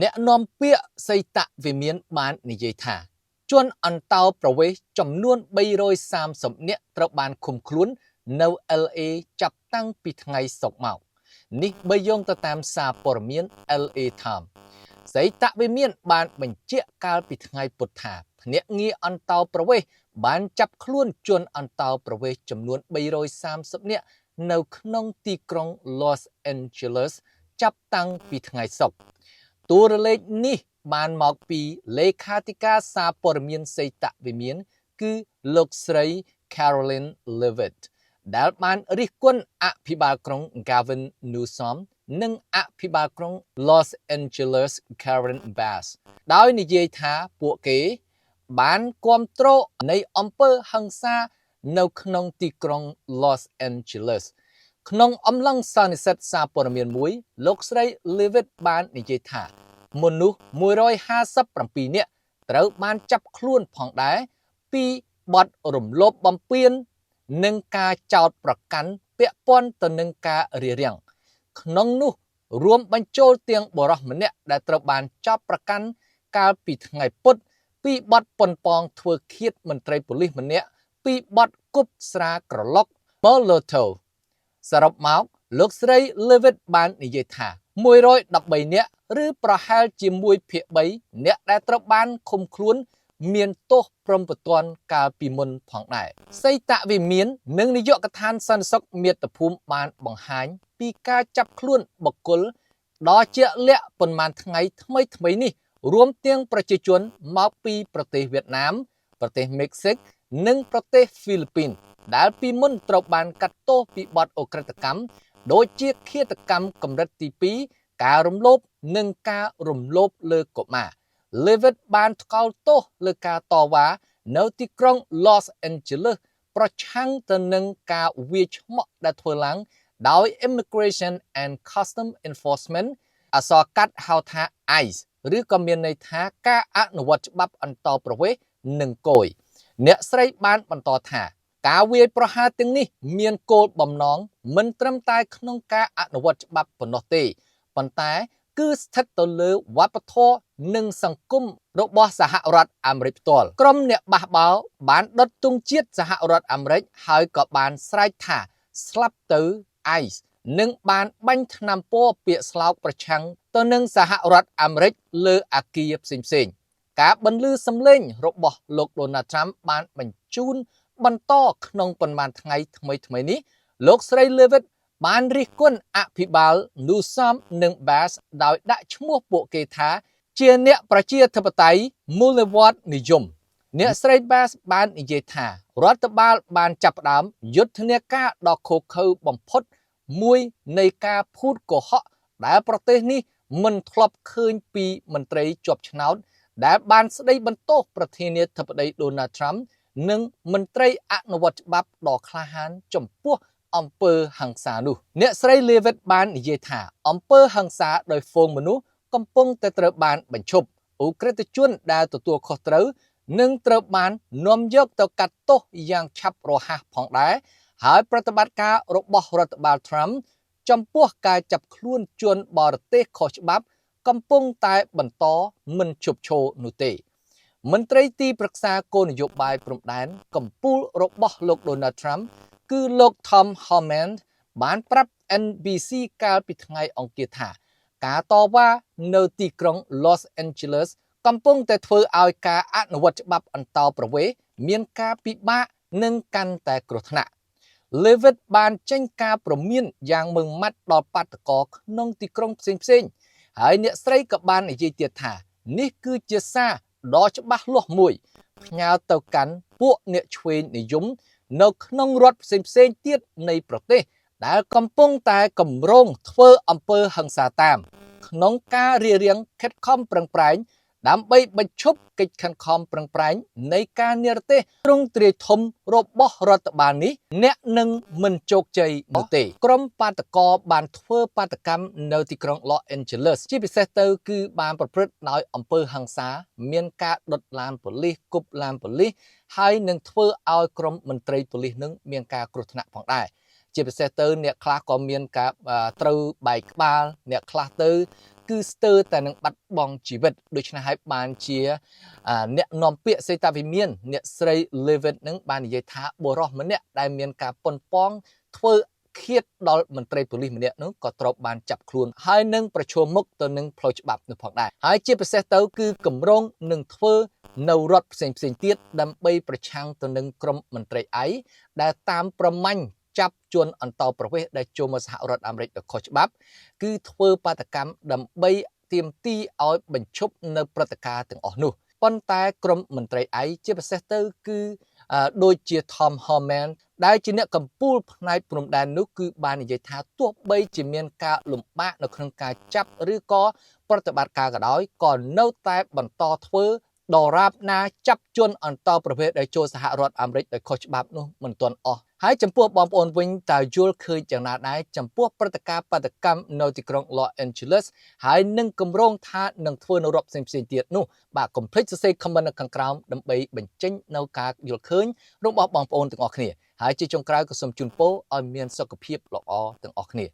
អ្នកនាំពាក្យសីតវិមានបាននិយាយថាជនអន្តោប្រវេសន៍ចំនួន330នាក់ត្រូវបានឃុំខ្លួននៅ LA ចាប់តាំងពីថ្ងៃសុក្រមកនេះបើយោងទៅតាមសារព័ត៌មាន LA Times សីតវិមានបានបញ្ជាក់កាលពីថ្ងៃពុធថាភ្នាក់ងារអន្តោប្រវេសន៍បានចាប់ខ្លួនជនអន្តោប្រវេសន៍ចំនួន330នាក់នៅក្នុងទីក្រុង Los Angeles ចាប់តាំងពីថ្ងៃសុក្រតួលេខនេះបានមកពីលេខាធិការសារព័ត៌មានសីតវិមានគឺលោកស្រី Caroline Leavitt ដែលបានរិះគន់អភិបាលក្រុង Gavin Newsom និងអភិបាលក្រុង Los Angeles Karen Bass ដោយនិយាយថាពួកគេបានគាំទ្រនៃអំពើហិង្សានៅក្នុងទីក្រុង Los Angeles ក្នុងអំឡុងសន្និសីទសារព័ត៌មានមួយលោកស្រី Leavitt បាននិយាយថាមនុស្ស157នាក់ត្រូវបានចាប់ខ្លួនផងដែរពីបទរំលោភបំពាននិងការចោទប្រកាន់ពាក់ព័ន្ធទៅនឹងការរារាំងក្នុងនោះរួមបញ្ចូលទាំងបុរសម្នាក់ដែលត្រូវបានចោទប្រកាន់កាលពីថ្ងៃពុធពីបទប៉ុនប៉ងធ្វើឃាតមន្ត្រីប៉ូលីសម្នាក់ពីបទគប់ស្រាក្រឡុក Molotov សរុបមកលោកស្រី Leavitt បាននិយាយថា113នាក់ឬប្រហែលជា1/3អ្នកដែលត្រូវបានឃុំខ្លួនមានទោសព្រំប្រទានកាលពីមុនផងដែរសីតវិមាននិងនាយកដ្ឋានសន្តិសុខមាតុភូមិបានបង្ហាញពីការចាប់ខ្លួនបុគ្គលដ៏ជាក់លាក់ប៉ុន្មានថ្ងៃថ្មីនេះរួមទាំងប្រជាជនមកពីប្រទេសវៀតណាមប្រទេសមិចស៊ិកនិងប្រទេសហ្វីលីពីនដែលពីមុនត្រូវបានកាត់ទោសពីបទឧក្រិដ្ឋកម្មដូចជាឃាតកម្មកម្រិតទី2ការរំលោភនិងការរំលោភលើកុមារ Leavitt បានថ្កោលទោសលើការតវ៉ានៅទីក្រុង Los Angeles ប្រឆាំងទៅនឹងការវាយឆ្មក់ដែលធ្វើឡើងដោយ Immigration and Customs Enforcement អក្សរកាត់ហៅថា ICE ឬក៏មានន័យថាការអនុវត្តច្បាប់អន្តោប្រវេសន៍និងគយអ្នកស្រីបានបន្តថាការវាយប្រហារទាំងនេះមានគោលបំណងមិនត្រឹមតែក្នុងការអនុវត្តច្បាប់ប៉ុណ្ណោះទេប៉ុន្តែគឺស្ថិតទៅលើវប្បធម៌និងសង្គមរបស់សហរដ្ឋអាមេរិកផ្ទាល់ក្រុមអ្នកបះបោរបានដុតទង់ជាតិសហរដ្ឋអាមេរិកហើយក៏បានស្រែកថាស្លាប់ទៅ ICE និងបានបាញ់ថ្នាំពណ៌ពាក្យស្លោកប្រឆាំងទៅនឹងសហរដ្ឋអាមេរិកលើអគារផ្សេងៗការបន្លឺសំឡេងរបស់លោក Donald Trump បានបញ្ជូនបន្តក្នុងប៉ុន្មានថ្ងៃថ្មីនេះលោកស្រី Leavitt បានរិះគន់អភិបាល Newsom និង Bass ដោយដាក់ឈ្មោះពួកគេថាជាអ្នកប្រជាធិបតេយ្យមូលវត្តនិយមអ្នកស្រី Bass បាននិយាយថារដ្ឋបាលបានចាប់ផ្ដើមយុទ្ធនាការដ៏ឃោរឃៅបំផុតមួយនៃការភូតកុហកដែលប្រទេសនេះមិនធ្លាប់ឃើញពីមន្ត្រីជាប់ឆ្នោតដែលបានស្ដីបន្ទោសប្រធានាធិបតី Donald Trump និងមន្ត្រីអនុវត្តច្បាប់ដ៏ក្លាហានចំពោះអំពើហិង្សានោះអ្នកស្រី Leavitt បាននិយាយថាអំពើហិង្សាដោយហ្វូងមនុស្សកំពុងតែត្រូវបានបញ្ឈប់អ ுக ្រិតជនដែលទទួលខុសត្រូវនឹងត្រូវបាននាំយកទៅកាត់ទោសយ៉ាងឆាប់រហ័សផងដែរហើយប្រតិបត្តិការរបស់រដ្ឋបាល Trump ចំពោះការចាប់ខ្លួនជនបរទេសខុសច្បាប់កំពុងតែបន្តមិនឈប់ឈរនោះទេមន្ត្រីទីប្រឹក្សាគោលនយោបាយព្រំដែនកំពូលរបស់លោក Donald Trump គឺលោក Tom Homan បានប្រាប់ NBC កាលពីថ្ងៃអង្គារថាការតវ៉ានៅទីក្រុង Los Angeles កំពុងតែធ្វើឲ្យការអនុវត្តច្បាប់អន្តោប្រវេសន៍មានការពិបាកនិងកាន់តែគ្រោះថ្នាក់ Leavitt បានចេញការព្រមានយ៉ាងម៉ឺងម៉ាត់ដល់បាតកោក្នុងទីក្រុងផ្សេងៗហើយអ្នកស្រីក៏បាននិយាយទៀតថានេះគឺជាសារដ៏ច្បាស់លាស់មួយផ្ញើទៅកាន់ពួកអ្នកឆ្វេងនិយមនៅក្នុងរដ្ឋផ្សេងៗទៀតនៃប្រទេសដែលកំពុងតែកម្រងធ្វើអំពើហិង្សាតាមក្នុងការរារាំងខិតខំប្រឹងប្រែងដើម្បីបញ្ឈប់កិច្ចខិតខំប្រឹងប្រែងនៃការនិរទេសទ្រង់ទ្រាយធំរបស់រដ្ឋបាលនេះអ្នកនឹងមិនជោគជ័យនោះទេក្រុមបាតកោបានធ្វើបាតកម្មនៅទីក្រុង Los Angeles ជាពិសេសទៅគឺបានប្រព្រឹត្តដោយអំពើហិង្សាមានការដុតឡានប៉ូលីសគប់ឡានប៉ូលីសហើយនឹងធ្វើឲ្យក្រុមមន្ត្រីប៉ូលីសនឹងមានការគ្រោះថ្នាក់ផងដែរ ជាពិសេសទៅអ្នកខ្លះក៏មានការត្រូវបែកក្បាលអ្នកខ្លះទៅគឺស្ទើរតែនឹងបាត់បង់ជីវិតដូច្នេះហើយបានជាអ្នកនាំពាក្យសេតាវិមានអ្នកស្រី Levitt នឹងបាននិយាយថាបុរសម្នាក់ដែលមានការប៉ុនប៉ងធ្វើឃាតដល់មន្ត្រីប៉ូលីសម្នាក់នោះក៏ត្រូវបានចាប់ខ្លួនហើយនឹងប្រឈមមុខទៅនឹងផ្លូវច្បាប់នោះផងដែរហើយជាពិសេសទៅគឺគម្រោងនឹងធ្វើនៅរដ្ឋផ្សេងទៀតដើម្បីប្រឆាំងទៅនឹងក្រុមមន្ត្រីឯដែលតាមប្រម៉ាញ់ចាប់ជនអន្តោប្រវេសន៍ដែលចូលមកសហរដ្ឋអាមេរិកដោយខុសច្បាប់គឺធ្វើបាតកម្មដើម្បីទាមទារឲ្យបញ្ឈប់នៅព្រឹត្តិការណ៍ទាំងអស់នោះប៉ុន្តែក្រុមមន្ត្រីឯជាពិសេសទៅគឺដូចជា Tom Homan ដែលជាអ្នកកម្ពូលផ្នែកព្រំដែននោះគឺបាននិយាយថាទោះបីជាមានការលំបាកនៅក្នុងការចាប់ឬក៏ប្រតិបត្តិការក៏ដោយក៏នៅតែបន្តធ្វើដរាបណាចាប់ជនអន្តោប្រវេសន៍ដែលចូលសហរដ្ឋអាមេរិកដោយខុសច្បាប់នោះមិនទាន់អស់ហើយចំពោះបងប្អូនវិញតើយល់ឃើញយ៉ាងណាដែរចំពោះព្រឹត្តិការណ៍បាតកម្មនៅទីក្រុង Los Angeles ហើយនឹងគម្រោងថានឹងធ្វើនៅរដ្ឋផ្សេងទៀតនោះបាទកុំភ្លេចសរសេរ comment នៅខាងក្រោមដើម្បីបញ្ចេញនៅការយល់ឃើញរបស់បងប្អូនទាំងអស់គ្នាហើយជាចុងក្រោយក៏សូមជូនពរឲ្យមានសុខភាពល្អទាំងអស់គ្នា